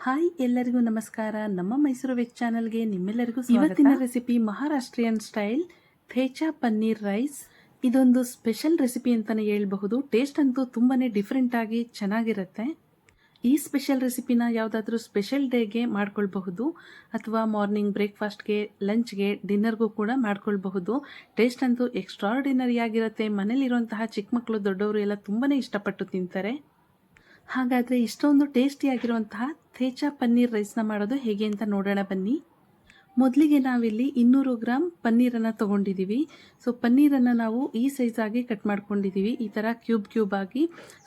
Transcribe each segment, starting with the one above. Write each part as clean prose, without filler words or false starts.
Hi ಎಲ್ಲರಿಗೂ ನಮಸ್ಕಾರ. ನಮ್ಮ ಮೈಸೂರು ವೆಜ್ ಚಾನಲ್ಗೆ ನಿಮ್ಮೆಲ್ಲರಿಗೂ ಇವತ್ತಿನ recipe Maharashtrian style ಥೇಚಾ paneer rice. ಇದೊಂದು ಸ್ಪೆಷಲ್ ರೆಸಿಪಿ ಅಂತಾನೆ ಹೇಳ್ಬಹುದು. ಟೇಸ್ಟ್ ಅಂತೂ ತುಂಬಾನೇ ಡಿಫ್ರೆಂಟ್ ಆಗಿ ಚೆನ್ನಾಗಿರುತ್ತೆ. ಈ ಸ್ಪೆಷಲ್ ರೆಸಿಪಿನ ಯಾವುದಾದ್ರೂ ಸ್ಪೆಷಲ್ ಡೇಗೆ ಮಾಡ್ಕೊಳ್ಬಹುದು ಅಥವಾ ಮಾರ್ನಿಂಗ್ ಬ್ರೇಕ್ಫಾಸ್ಟ್ಗೆ, ಲಂಚ್ಗೆ, ಡಿನ್ನರ್ಗೂ ಕೂಡ ಮಾಡ್ಕೊಳ್ಬಹುದು. ಟೇಸ್ಟ್ ಅಂತೂ ಎಕ್ಸ್ಟ್ರಾರ್ಡಿನರಿ ಆಗಿರುತ್ತೆ. ಮನೇಲಿರುವಂತಹ ಚಿಕ್ಕ ಮಕ್ಕಳು, ದೊಡ್ಡವರು ಎಲ್ಲ ತುಂಬಾನೇ ಇಷ್ಟಪಟ್ಟು ತಿಂತಾರೆ. ಹಾಗಾದರೆ ಇಷ್ಟೊಂದು ಟೇಸ್ಟಿಯಾಗಿರುವಂತಹ ಥೇಚಾ ಪನ್ನೀರ್ ರೈಸ್ನ ಮಾಡೋದು ಹೇಗೆ ಅಂತ ನೋಡೋಣ ಬನ್ನಿ. ಮೊದಲಿಗೆ ನಾವಿಲ್ಲಿ 200 ಗ್ರಾಮ್ ಪನ್ನೀರನ್ನು ತೊಗೊಂಡಿದ್ದೀವಿ. ಸೊ ಪನ್ನೀರನ್ನು ನಾವು ಈ ಸೈಜಾಗಿ ಕಟ್ ಮಾಡ್ಕೊಂಡಿದ್ದೀವಿ. ಈ ಥರ ಕ್ಯೂಬ್ ಆಗಿ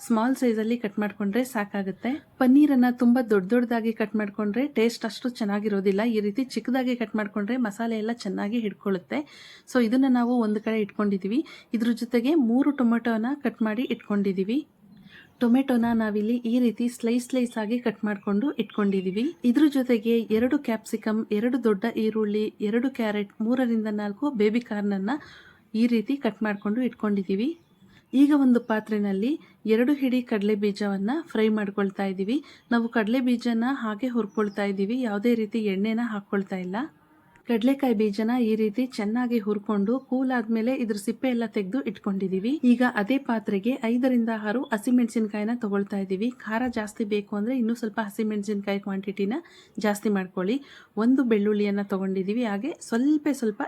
ಸ್ಮಾಲ್ ಸೈಜಲ್ಲಿ ಕಟ್ ಮಾಡಿಕೊಂಡ್ರೆ ಸಾಕಾಗುತ್ತೆ. ಪನ್ನೀರನ್ನು ತುಂಬ ದೊಡ್ಡದಾಗಿ ಕಟ್ ಮಾಡಿಕೊಂಡ್ರೆ ಟೇಸ್ಟ್ ಅಷ್ಟು ಚೆನ್ನಾಗಿರೋದಿಲ್ಲ. ಈ ರೀತಿ ಚಿಕ್ಕದಾಗಿ ಕಟ್ ಮಾಡಿಕೊಂಡ್ರೆ ಮಸಾಲೆ ಎಲ್ಲ ಚೆನ್ನಾಗಿ ಹಿಡ್ಕೊಳ್ಳುತ್ತೆ. ಸೊ ಇದನ್ನು ನಾವು ಒಂದು ಕಡೆ ಇಟ್ಕೊಂಡಿದ್ದೀವಿ. ಇದ್ರ ಜೊತೆಗೆ 3 ಟೊಮೆಟೊನ ಕಟ್ ಮಾಡಿ ಇಟ್ಕೊಂಡಿದ್ದೀವಿ. ಟೊಮೆಟೊನ ನಾವಿಲ್ಲಿ ಈ ರೀತಿ ಸ್ಲೈಸ್ ಆಗಿ ಕಟ್ ಮಾಡಿಕೊಂಡು ಇಟ್ಕೊಂಡಿದ್ದೀವಿ. ಇದ್ರ ಜೊತೆಗೆ 2 ಕ್ಯಾಪ್ಸಿಕಮ್, 2 ದೊಡ್ಡ ಈರುಳ್ಳಿ, 2 ಕ್ಯಾರೆಟ್, 3ರಿಂದ 4 ಬೇಬಿ ಕಾರ್ನನ್ನು ಈ ರೀತಿ ಕಟ್ ಮಾಡಿಕೊಂಡು ಇಟ್ಕೊಂಡಿದ್ದೀವಿ. ಈಗ ಒಂದು ಪಾತ್ರೆಯಲ್ಲಿ 2 ಹಿಡಿ ಕಡಲೆ ಬೀಜವನ್ನು ಫ್ರೈ ಮಾಡ್ಕೊಳ್ತಾ ಇದ್ದೀವಿ. ನಾವು ಕಡಲೆ ಬೀಜನ ಹಾಗೆ ಹುರ್ಕೊಳ್ತಾ ಇದ್ದೀವಿ. ಯಾವುದೇ ರೀತಿ ಎಣ್ಣೆನ ಹಾಕ್ಕೊಳ್ತಾ ಇಲ್ಲ. ಕಡಲೆಕಾಯಿ ಬೀಜನ ಈ ರೀತಿ ಚೆನ್ನಾಗಿ ಹುರ್ಕೊಂಡು ಕೂಲ್ ಆದ್ಮೇಲೆ ಇದ್ರ ಸಿಪ್ಪೆ ಎಲ್ಲ ತೆಗೆದು ಇಟ್ಕೊಂಡಿದೀವಿ. ಈಗ ಅದೇ ಪಾತ್ರೆಗೆ 5ರಿಂದ 6 ಹಸಿಮೆಣಸಿನಕಾಯಿನ ತಗೊಳ್ತಾ ಇದ್ದೀವಿ. ಖಾರ ಜಾಸ್ತಿ ಬೇಕು ಅಂದ್ರೆ ಇನ್ನೂ ಸ್ವಲ್ಪ ಹಸಿಮೆಣಸಿನಕಾಯಿ ಕ್ವಾಂಟಿಟಿನ ಜಾಸ್ತಿ ಮಾಡ್ಕೊಳ್ಳಿ. 1 ಬೆಳ್ಳುಳ್ಳಿಯನ್ನ ತಗೊಂಡಿದ್ದೀವಿ. ಹಾಗೆ ಸ್ವಲ್ಪ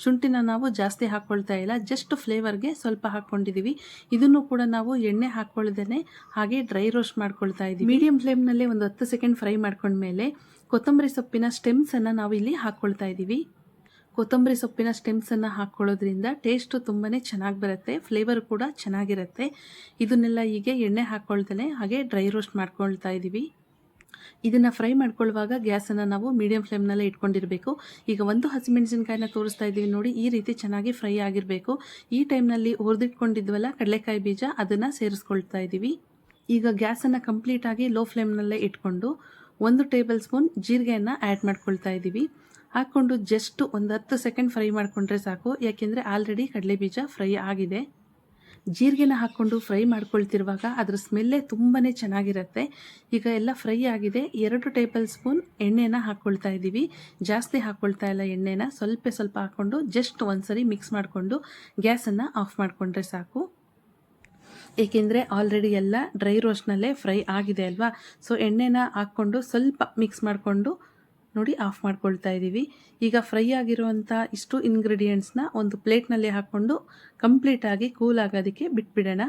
ಶುಂಠಿನ ನಾವು ಜಾಸ್ತಿ ಹಾಕೊಳ್ತಾ ಇಲ್ಲ, ಜಸ್ಟ್ ಫ್ಲೇವರ್ಗೆ ಸ್ವಲ್ಪ ಹಾಕೊಂಡಿದೀವಿ. ಇದನ್ನು ಕೂಡ ನಾವು ಎಣ್ಣೆ ಹಾಕೊಳ್ದೇನೆ ಹಾಗೆ ಡ್ರೈ ರೋಸ್ಟ್ ಮಾಡ್ಕೊಳ್ತಾ ಇದ್ದೀವಿ. ಮೀಡಿಯಂ ಫ್ಲೇಮ್ನಲ್ಲೇ ಒಂದು 10 ಸೆಕೆಂಡ್ ಫ್ರೈ ಮಾಡ್ಕೊಂಡ್ಮೇಲೆ ಕೊತ್ತಂಬರಿ ಸೊಪ್ಪಿನ ಸ್ಟೆಮ್ಸನ್ನು ನಾವು ಇಲ್ಲಿ ಹಾಕ್ಕೊಳ್ತಾ ಇದ್ದೀವಿ. ಕೊತ್ತಂಬರಿ ಸೊಪ್ಪಿನ ಸ್ಟೆಮ್ಸನ್ನು ಹಾಕ್ಕೊಳ್ಳೋದ್ರಿಂದ ಟೇಸ್ಟು ತುಂಬಾ ಚೆನ್ನಾಗಿ ಬರುತ್ತೆ, ಫ್ಲೇವರ್ ಕೂಡ ಚೆನ್ನಾಗಿರುತ್ತೆ. ಇದನ್ನೆಲ್ಲ ಹೀಗೆ ಎಣ್ಣೆ ಹಾಕ್ಕೊಳ್ತಾನೆ ಹಾಗೆ ಡ್ರೈ ರೋಸ್ಟ್ ಮಾಡ್ಕೊಳ್ತಾ ಇದ್ದೀವಿ. ಇದನ್ನು ಫ್ರೈ ಮಾಡ್ಕೊಳ್ಳುವಾಗ ಗ್ಯಾಸನ್ನು ನಾವು ಮೀಡಿಯಂ ಫ್ಲೇಮ್ನಲ್ಲೇ ಇಟ್ಕೊಂಡಿರಬೇಕು. ಈಗ 1 ಹಸಿಮೆಣಸಿನಕಾಯಿನ ತೋರಿಸ್ತಾ ಇದ್ದೀವಿ ನೋಡಿ, ಈ ರೀತಿ ಚೆನ್ನಾಗಿ ಫ್ರೈ ಆಗಿರಬೇಕು. ಈ ಟೈಮ್ನಲ್ಲಿ ಹುರಿದಿಟ್ಕೊಂಡಿದ್ವಲ್ಲ ಕಡಲೆಕಾಯಿ ಬೀಜ, ಅದನ್ನು ಸೇರಿಸ್ಕೊಳ್ತಾ ಇದ್ದೀವಿ. ಈಗ ಗ್ಯಾಸನ್ನು ಕಂಪ್ಲೀಟಾಗಿ ಲೋ ಫ್ಲೇಮ್ನಲ್ಲೇ ಇಟ್ಕೊಂಡು 1 ಟೇಬಲ್ ಸ್ಪೂನ್ ಜೀರಿಗೆಯನ್ನು ಆ್ಯಡ್ ಮಾಡ್ಕೊಳ್ತಾ ಇದ್ದೀವಿ. ಹಾಕ್ಕೊಂಡು ಜಸ್ಟ್ ಒಂದು 10 ಸೆಕೆಂಡ್ ಫ್ರೈ ಮಾಡಿಕೊಂಡ್ರೆ ಸಾಕು, ಯಾಕೆಂದರೆ ಆಲ್ರೆಡಿ ಕಡಲೆ ಬೀಜ ಫ್ರೈ ಆಗಿದೆ. ಜೀರಿಗೆನ ಹಾಕ್ಕೊಂಡು ಫ್ರೈ ಮಾಡ್ಕೊಳ್ತಿರುವಾಗ ಅದರ ಸ್ಮೆಲ್ಲೇ ತುಂಬಾ ಚೆನ್ನಾಗಿರುತ್ತೆ. ಈಗ ಎಲ್ಲ ಫ್ರೈ ಆಗಿದೆ. 2 ಟೇಬಲ್ ಸ್ಪೂನ್ ಎಣ್ಣೆನ ಹಾಕ್ಕೊಳ್ತಾ ಇದ್ದೀವಿ. ಜಾಸ್ತಿ ಹಾಕ್ಕೊಳ್ತಾ ಇಲ್ಲ ಎಣ್ಣೆನ, ಸ್ವಲ್ಪ ಹಾಕ್ಕೊಂಡು ಜಸ್ಟ್ ಒಂದ್ಸರಿ ಮಿಕ್ಸ್ ಮಾಡಿಕೊಂಡು ಗ್ಯಾಸನ್ನು ಆಫ್ ಮಾಡಿಕೊಂಡ್ರೆ ಸಾಕು. ಏಕೆಂದರೆ ಆಲ್ರೆಡಿ ಎಲ್ಲ ಡ್ರೈ ರೋಸ್ಟ್ನಲ್ಲೇ ಫ್ರೈ ಆಗಿದೆ ಅಲ್ವಾ. ಸೊ ಎಣ್ಣೆನ ಹಾಕ್ಕೊಂಡು ಸ್ವಲ್ಪ ಮಿಕ್ಸ್ ಮಾಡಿಕೊಂಡು ನೋಡಿ ಆಫ್ ಮಾಡ್ಕೊಳ್ತಾ ಇದ್ದೀವಿ. ಈಗ ಫ್ರೈ ಆಗಿರುವಂಥ ಇಷ್ಟು ಇಂಗ್ರೀಡಿಯೆಂಟ್ಸ್ನ ಒಂದು ಪ್ಲೇಟ್ನಲ್ಲಿ ಹಾಕ್ಕೊಂಡು ಕಂಪ್ಲೀಟಾಗಿ ಕೂಲ್ ಆಗೋದಕ್ಕೆ ಬಿಟ್ಬಿಡೋಣ.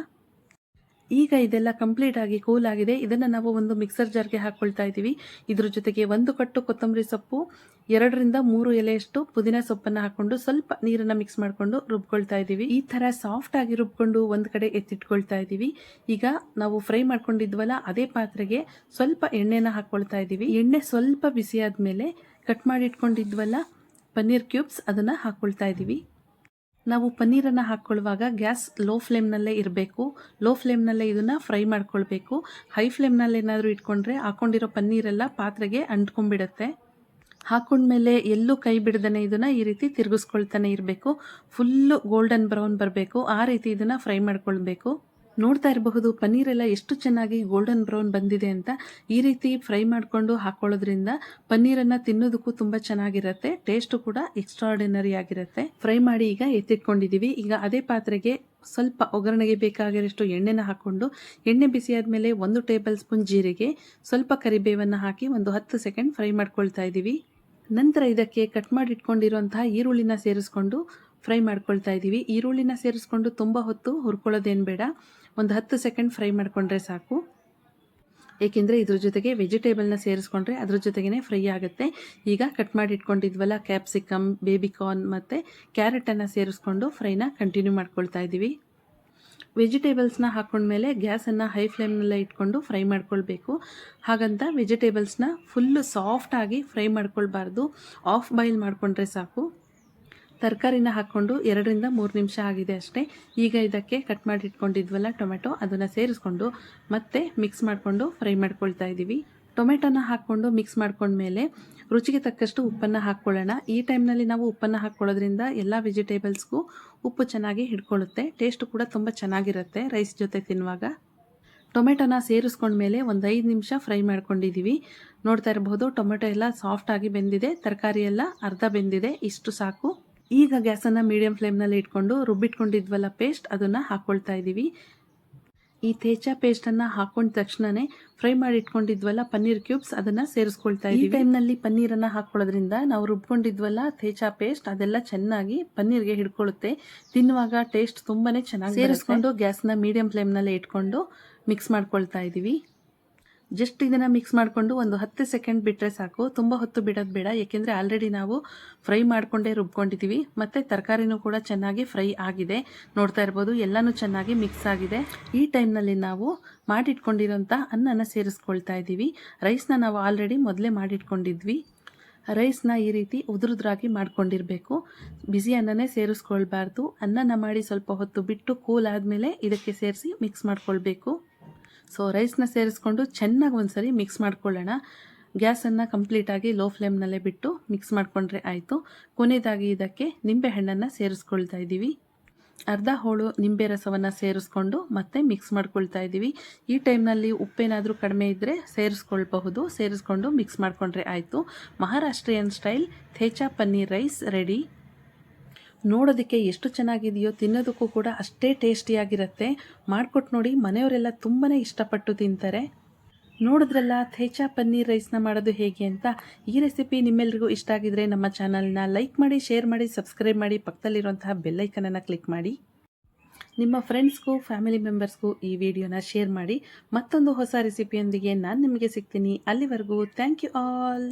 ಈಗ ಇದೆಲ್ಲ ಕಂಪ್ಲೀಟ್ ಆಗಿ ಕೂಲ್ ಆಗಿದೆ. ಇದನ್ನು ನಾವು ಒಂದು ಮಿಕ್ಸರ್ ಜಾರ್ಗೆ ಹಾಕ್ಕೊಳ್ತಾ ಇದ್ದೀವಿ. ಇದ್ರ ಜೊತೆಗೆ 1 ಕಟ್ಟು ಕೊತ್ತಂಬರಿ ಸೊಪ್ಪು, 2ರಿಂದ 3 ಎಲೆಯಷ್ಟು ಪುದೀನ ಸೊಪ್ಪನ್ನು ಹಾಕ್ಕೊಂಡು ಸ್ವಲ್ಪ ನೀರನ್ನು ಮಿಕ್ಸ್ ಮಾಡಿಕೊಂಡು ರುಬ್ಕೊಳ್ತಾ ಇದ್ದೀವಿ. ಈ ಥರ ಸಾಫ್ಟ್ ಆಗಿ ರುಬ್ಕೊಂಡು ಒಂದು ಕಡೆ ಎತ್ತಿಟ್ಕೊಳ್ತಾ ಇದ್ದೀವಿ. ಈಗ ನಾವು ಫ್ರೈ ಮಾಡ್ಕೊಂಡಿದ್ವಲ್ಲ ಅದೇ ಪಾತ್ರೆಗೆ ಸ್ವಲ್ಪ ಎಣ್ಣೆನ ಹಾಕ್ಕೊಳ್ತಾ ಇದ್ದೀವಿ. ಎಣ್ಣೆ ಸ್ವಲ್ಪ ಬಿಸಿ ಆದಮೇಲೆ ಕಟ್ ಮಾಡಿ ಇಟ್ಕೊಂಡಿದ್ವಲ್ಲ ಪನ್ನೀರ್ ಕ್ಯೂಬ್ಸ್, ಅದನ್ನು ಹಾಕ್ಕೊಳ್ತಾ ಇದ್ದೀವಿ. ನಾವು ಪನ್ನೀರನ್ನು ಹಾಕ್ಕೊಳ್ಳುವಾಗ ಗ್ಯಾಸ್ ಲೋ ಫ್ಲೇಮ್ನಲ್ಲೇ ಇರಬೇಕು. ಲೋ ಫ್ಲೇಮ್ನಲ್ಲೇ ಇದನ್ನು ಫ್ರೈ ಮಾಡ್ಕೊಳ್ಬೇಕು. ಹೈ ಫ್ಲೇಮ್ನಲ್ಲಿ ಏನಾದರೂ ಇಟ್ಕೊಂಡ್ರೆ ಹಾಕ್ಕೊಂಡಿರೋ ಪನ್ನೀರೆಲ್ಲ ಪಾತ್ರೆಗೆ ಅಂಟ್ಕೊಂಡ್ಬಿಡುತ್ತೆ. ಹಾಕ್ಕೊಂಡ್ಮೇಲೆ ಎಲ್ಲೂ ಕೈ ಬಿಡದೇ ಇದನ್ನು ಈ ರೀತಿ ತಿರುಗಿಸ್ಕೊಳ್ತಾನೆ ಇರಬೇಕು. ಫುಲ್ಲು ಗೋಲ್ಡನ್ ಬ್ರೌನ್ ಬರಬೇಕು, ಆ ರೀತಿ ಇದನ್ನು ಫ್ರೈ ಮಾಡ್ಕೊಳ್ಬೇಕು. ನೋಡ್ತಾ ಇರಬಹುದು ಪನ್ನೀರೆಲ್ಲ ಎಷ್ಟು ಚೆನ್ನಾಗಿ ಗೋಲ್ಡನ್ ಬ್ರೌನ್ ಬಂದಿದೆ ಅಂತ. ಈ ರೀತಿ ಫ್ರೈ ಮಾಡಿಕೊಂಡು ಹಾಕೊಳ್ಳೋದ್ರಿಂದ ಪನ್ನೀರನ್ನು ತಿನ್ನೋದಕ್ಕೂ ತುಂಬ ಚೆನ್ನಾಗಿರುತ್ತೆ, ಟೇಸ್ಟು ಕೂಡ ಎಕ್ಸ್ಟ್ರಾರ್ಡಿನರಿ ಆಗಿರುತ್ತೆ. ಫ್ರೈ ಮಾಡಿ ಈಗ ಎತ್ತಿಟ್ಕೊಂಡಿದ್ದೀವಿ. ಈಗ ಅದೇ ಪಾತ್ರೆಗೆ ಸ್ವಲ್ಪ ಒಗ್ಗರಣೆಗೆ ಬೇಕಾಗಿರೋಷ್ಟು ಎಣ್ಣೆನ ಹಾಕ್ಕೊಂಡು, ಎಣ್ಣೆ ಬಿಸಿ ಆದಮೇಲೆ 1 ಟೇಬಲ್ ಸ್ಪೂನ್ ಜೀರಿಗೆ, ಸ್ವಲ್ಪ ಕರಿಬೇವನ್ನು ಹಾಕಿ ಒಂದು 10 ಸೆಕೆಂಡ್ ಫ್ರೈ ಮಾಡ್ಕೊಳ್ತಾ ಇದ್ದೀವಿ. ನಂತರ ಇದಕ್ಕೆ ಕಟ್ ಮಾಡಿ ಇಟ್ಕೊಂಡಿರುವಂತಹ ಈರುಳ್ಳಿನ ಸೇರಿಸ್ಕೊಂಡು ಫ್ರೈ ಮಾಡ್ಕೊಳ್ತಾ ಇದ್ದೀವಿ. ಈರುಳ್ಳಿನ ಸೇರಿಸ್ಕೊಂಡು ತುಂಬ ಹೊತ್ತು ಹುರ್ಕೊಳ್ಳೋದೇನು ಬೇಡ, ಒಂದು 10 ಸೆಕೆಂಡ್ ಫ್ರೈ ಮಾಡಿಕೊಂಡ್ರೆ ಸಾಕು. ಏಕೆಂದರೆ ಇದ್ರ ಜೊತೆಗೆ ವೆಜಿಟೇಬಲ್ನ ಸೇರಿಸ್ಕೊಂಡ್ರೆ ಅದ್ರ ಜೊತೆಗೇ ಫ್ರೈ ಆಗುತ್ತೆ. ಈಗ ಕಟ್ ಮಾಡಿ ಇಟ್ಕೊಂಡಿದ್ವಲ್ಲ ಕ್ಯಾಪ್ಸಿಕಮ್, ಬೇಬಿ ಕಾರ್ನ್ ಮತ್ತು ಕ್ಯಾರೆಟನ್ನು ಸೇರಿಸ್ಕೊಂಡು ಫ್ರೈನ ಕಂಟಿನ್ಯೂ ಮಾಡ್ಕೊಳ್ತಾ ಇದ್ದೀವಿ. ವೆಜಿಟೇಬಲ್ಸ್ನ ಹಾಕ್ಕೊಂಡ್ಮೇಲೆ ಗ್ಯಾಸನ್ನು ಹೈ ಫ್ಲೇಮ್ನಲ್ಲೇ ಇಟ್ಕೊಂಡು ಫ್ರೈ ಮಾಡ್ಕೊಳ್ಬೇಕು. ಹಾಗಂತ ವೆಜಿಟೇಬಲ್ಸ್ನ ಫುಲ್ಲು ಸಾಫ್ಟಾಗಿ ಫ್ರೈ ಮಾಡ್ಕೊಳ್ಬಾರ್ದು, ಆಫ್ ಬಾಯ್ಲ್ ಮಾಡಿಕೊಂಡ್ರೆ ಸಾಕು. ತರಕಾರಿನ ಹಾಕ್ಕೊಂಡು 2ರಿಂದ 3 ನಿಮಿಷ ಆಗಿದೆ ಅಷ್ಟೇ. ಈಗ ಇದಕ್ಕೆ ಕಟ್ ಮಾಡಿ ಇಟ್ಕೊಂಡಿದ್ವಲ್ಲ ಟೊಮೆಟೊ, ಅದನ್ನು ಸೇರಿಸ್ಕೊಂಡು ಮತ್ತೆ ಮಿಕ್ಸ್ ಮಾಡಿಕೊಂಡು ಫ್ರೈ ಮಾಡ್ಕೊಳ್ತಾ ಇದ್ದೀವಿ. ಟೊಮೆಟೊನ ಹಾಕ್ಕೊಂಡು ಮಿಕ್ಸ್ ಮಾಡ್ಕೊಂಡ್ಮೇಲೆ ರುಚಿಗೆ ತಕ್ಕಷ್ಟು ಉಪ್ಪನ್ನು ಹಾಕ್ಕೊಳ್ಳೋಣ. ಈ ಟೈಮ್ನಲ್ಲಿ ನಾವು ಉಪ್ಪನ್ನು ಹಾಕ್ಕೊಳ್ಳೋದ್ರಿಂದ ಎಲ್ಲ ವೆಜಿಟೇಬಲ್ಸ್ಗೂ ಉಪ್ಪು ಚೆನ್ನಾಗಿ ಹಿಡ್ಕೊಳ್ಳುತ್ತೆ. ಟೇಸ್ಟು ಕೂಡ ತುಂಬ ಚೆನ್ನಾಗಿರುತ್ತೆ ರೈಸ್ ಜೊತೆ ತಿನ್ನುವಾಗ. ಟೊಮೆಟೊನ ಸೇರಿಸ್ಕೊಂಡ್ಮೇಲೆ ಒಂದು 5 ನಿಮಿಷ ಫ್ರೈ ಮಾಡ್ಕೊಂಡಿದ್ದೀವಿ. ನೋಡ್ತಾ ಇರಬಹುದು ಟೊಮೆಟೊ ಎಲ್ಲ ಸಾಫ್ಟ್ ಆಗಿ ಬೆಂದಿದೆ, ತರಕಾರಿ ಎಲ್ಲ ಅರ್ಧ ಬೆಂದಿದೆ, ಇಷ್ಟು ಸಾಕು. ಈಗ ಗ್ಯಾಸನ್ನು ಮೀಡಿಯಂ ಫ್ಲೇಮ್ನಲ್ಲಿ ಇಟ್ಕೊಂಡು ರುಬ್ಬಿಟ್ಕೊಂಡಿದ್ವಲ್ಲ ಪೇಸ್ಟ್, ಅದನ್ನು ಹಾಕ್ಕೊಳ್ತಾ ಇದ್ದೀವಿ. ಈ ಥೇಚಾ ಪೇಸ್ಟನ್ನು ಹಾಕೊಂಡ ತಕ್ಷಣನೇ ಫ್ರೈ ಮಾಡಿ ಇಟ್ಕೊಂಡಿದ್ವಲ್ಲ ಪನ್ನೀರ್ ಕ್ಯೂಬ್ಸ್, ಅದನ್ನು ಸೇರಿಸ್ಕೊಳ್ತಾ ಇದ್ದೀವಿ. ಈ ಟೈಮ್ನಲ್ಲಿ ಪನ್ನೀರನ್ನು ಹಾಕೊಳ್ಳೋದ್ರಿಂದ ನಾವು ರುಬ್ಕೊಂಡಿದ್ವಲ್ಲ ಥೇಚಾ ಪೇಸ್ಟ್ ಅದೆಲ್ಲ ಚೆನ್ನಾಗಿ ಪನ್ನೀರ್ಗೆ ಹಿಡ್ಕೊಳ್ಳುತ್ತೆ. ತಿನ್ನುವಾಗ ಟೇಸ್ಟ್ ತುಂಬಾನೇ ಚೆನ್ನಾಗಿ ಸೇರಿಸ್ಕೊಂಡು ಗ್ಯಾಸ್ನ ಮೀಡಿಯಂ ಫ್ಲೇಮ್ನಲ್ಲೇ ಇಟ್ಕೊಂಡು ಮಿಕ್ಸ್ ಮಾಡ್ಕೊಳ್ತಾ ಇದ್ದೀವಿ. ಜಸ್ಟ್ ಇದನ್ನು ಮಿಕ್ಸ್ ಮಾಡಿಕೊಂಡು ಒಂದು 10 ಸೆಕೆಂಡ್ ಬಿಟ್ಟರೆ ಸಾಕು. ತುಂಬ ಹೊತ್ತು ಬಿಡೋದು ಬೇಡ, ಏಕೆಂದರೆ ಆಲ್ರೆಡಿ ನಾವು ಫ್ರೈ ಮಾಡಿಕೊಂಡೇ ರುಬ್ಕೊಂಡಿದ್ದೀವಿ. ಮತ್ತು ತರಕಾರಿನೂ ಕೂಡ ಚೆನ್ನಾಗಿ ಫ್ರೈ ಆಗಿದೆ. ನೋಡ್ತಾ ಇರ್ಬೋದು ಎಲ್ಲನೂ ಚೆನ್ನಾಗಿ ಮಿಕ್ಸ್ ಆಗಿದೆ. ಈ ಟೈಮ್ನಲ್ಲಿ ನಾವು ಮಾಡಿಟ್ಕೊಂಡಿರೋಂಥ ಅನ್ನನ ಸೇರಿಸ್ಕೊಳ್ತಾ ಇದ್ದೀವಿ. ರೈಸ್ನ ನಾವು ಆಲ್ರೆಡಿ ಮೊದಲೇ ಮಾಡಿಟ್ಕೊಂಡಿದ್ವಿ. ರೈಸ್ನ ಈ ರೀತಿ ಉದುರುದ್ರಾಗಿ ಮಾಡ್ಕೊಂಡಿರಬೇಕು. ಬಿಸಿ ಅನ್ನನೇ ಸೇರಿಸ್ಕೊಳ್ಬಾರ್ದು. ಅನ್ನನ ಮಾಡಿ ಸ್ವಲ್ಪ ಹೊತ್ತು ಬಿಟ್ಟು ಕೂಲ್ ಆದಮೇಲೆ ಇದಕ್ಕೆ ಸೇರಿಸಿ ಮಿಕ್ಸ್ ಮಾಡ್ಕೊಳ್ಬೇಕು. ಸೊ ರೈಸ್ನ ಸೇರಿಸ್ಕೊಂಡು ಚೆನ್ನಾಗಿ ಒಂದ್ಸರಿ ಮಿಕ್ಸ್ ಮಾಡ್ಕೊಳ್ಳೋಣ. ಗ್ಯಾಸನ್ನು ಕಂಪ್ಲೀಟಾಗಿ ಲೋ ಫ್ಲೇಮ್ನಲ್ಲೇ ಬಿಟ್ಟು ಮಿಕ್ಸ್ ಮಾಡಿಕೊಂಡ್ರೆ ಆಯಿತು. ಕೊನೆಯದಾಗಿ ಇದಕ್ಕೆ ನಿಂಬೆಹಣ್ಣನ್ನು ಸೇರಿಸ್ಕೊಳ್ತಾ ಇದ್ದೀವಿ. ಅರ್ಧ ಹೋಳು ನಿಂಬೆ ರಸವನ್ನು ಸೇರಿಸ್ಕೊಂಡು ಮತ್ತೆ ಮಿಕ್ಸ್ ಮಾಡ್ಕೊಳ್ತಾ ಇದ್ದೀವಿ. ಈ ಟೈಮ್ನಲ್ಲಿ ಉಪ್ಪೇನಾದರೂ ಕಡಿಮೆ ಇದ್ದರೆ ಸೇರಿಸ್ಕೊಳ್ಬಹುದು. ಸೇರಿಸ್ಕೊಂಡು ಮಿಕ್ಸ್ ಮಾಡಿಕೊಂಡ್ರೆ ಆಯಿತು. Maharashtrian style ಥೇಚಾ paneer rice ready. ನೋಡೋದಕ್ಕೆ ಎಷ್ಟು ಚೆನ್ನಾಗಿದೆಯೋ, ತಿನ್ನೋದಕ್ಕೂ ಕೂಡ ಅಷ್ಟೇ ಟೇಸ್ಟಿಯಾಗಿರುತ್ತೆ. ಮಾಡಿಕೊಟ್ಟು ನೋಡಿ, ಮನೆಯವರೆಲ್ಲ ತುಂಬಾ ಇಷ್ಟಪಟ್ಟು ತಿಂತಾರೆ. ನೋಡಿದ್ರಲ್ಲ ಥೇಚಾ ಪನ್ನೀರ್ ರೈಸ್ನ ಮಾಡೋದು ಹೇಗೆ ಅಂತ. ಈ ರೆಸಿಪಿ ನಿಮ್ಮೆಲ್ರಿಗೂ ಇಷ್ಟ ಆಗಿದ್ರೆ ನಮ್ಮ ಚಾನಲ್ನ ಲೈಕ್ ಮಾಡಿ, ಶೇರ್ ಮಾಡಿ, ಸಬ್ಸ್ಕ್ರೈಬ್ ಮಾಡಿ, ಪಕ್ಕದಲ್ಲಿರುವಂತಹ ಬೆಲ್ಲೈಕನನ್ನು ಕ್ಲಿಕ್ ಮಾಡಿ. ನಿಮ್ಮ ಫ್ರೆಂಡ್ಸ್ಗೂ ಫ್ಯಾಮಿಲಿ ಮೆಂಬರ್ಸ್ಗೂ ಈ ವಿಡಿಯೋನ ಶೇರ್ ಮಾಡಿ. ಮತ್ತೊಂದು ಹೊಸ ರೆಸಿಪಿಯೊಂದಿಗೆ ನಾನು ನಿಮಗೆ ಸಿಗ್ತೀನಿ. ಅಲ್ಲಿವರೆಗೂ ಥ್ಯಾಂಕ್ ಯು ಆಲ್.